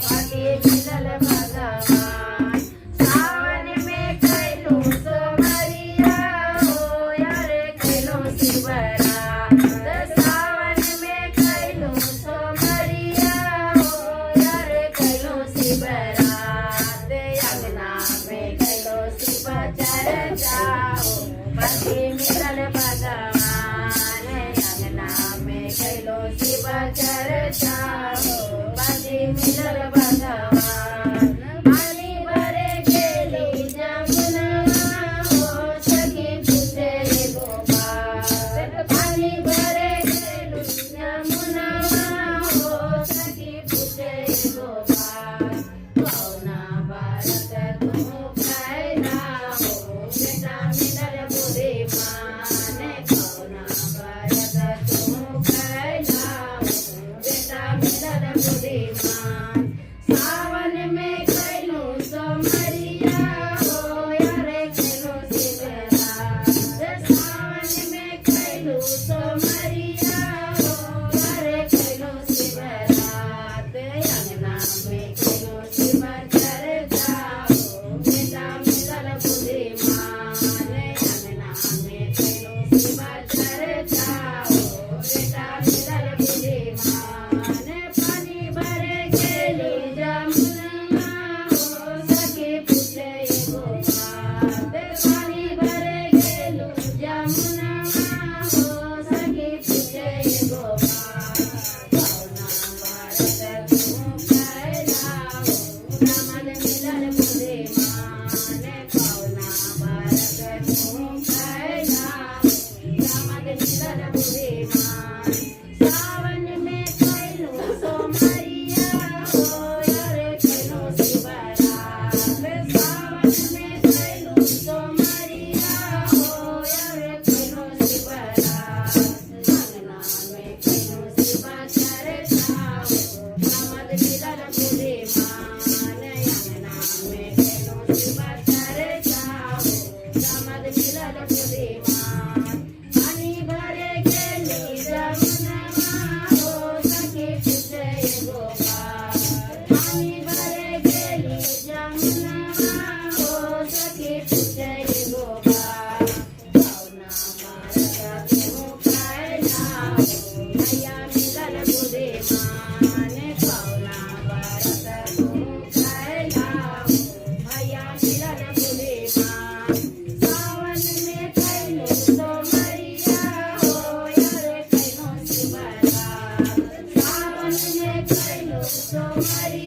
पाटी मिलल भगवान। सावन में कैलू सोमरिया हो यार कैलू शिवरात। सावन में कैलू सोमरिया हो यार कैलू शिवरात। अंगना में कैलू शिव चर्चा हो पाटी मिलल भगवान। अंगना में कैलू शिव चर्चा हो पाटी मिलल भगवान। पानी भरे गेली जमुना हो सखी पूछे गोपाल। पानी भरे गेली जमुना हो सखी पूछे गोपाल। कौना बालक तू कैला हो बेटा मिलल बुद्धिमान। कौना बालक तू कैला हो बेटा मिलल बुद्धिमान। सावन में कैलू सोमरिया हो यार कैलू शिवरात। सावन में कैलू सोमरिया हो यार कैलू शिवरात। अंगना में कैलू शिव चर्चा हो बेटा मिलल बुद्धिमान। अंगना में कैलू शिव चर्चा हो बेटा मिलल बुद्धिमान। पानी भरे गेली जमुना हो सखी पूछे गोपाल। पानी भरे गेलू जमुना हो सखी पूछे गोपाल। कौना बालक तू कैला हो दामद मिलल बुद्धिमान। कौना बालक तू कैला हो दामद मिलल बुद्धिमान। सावन में कैलू सोमरिया हो यार कैलू शिवरात। सावन में कैलू सोमरिया हो यार कैलू शिवरात। अंगना में कैलू शिव चर्चा हो दामद मिलल बुद्धिमान। अंगना में कैलू शिव चर्चा हो दामद मिलल बुद्धिमान। पानी भरे गेली जमुना हो सखी पूछे गोपाल। पानी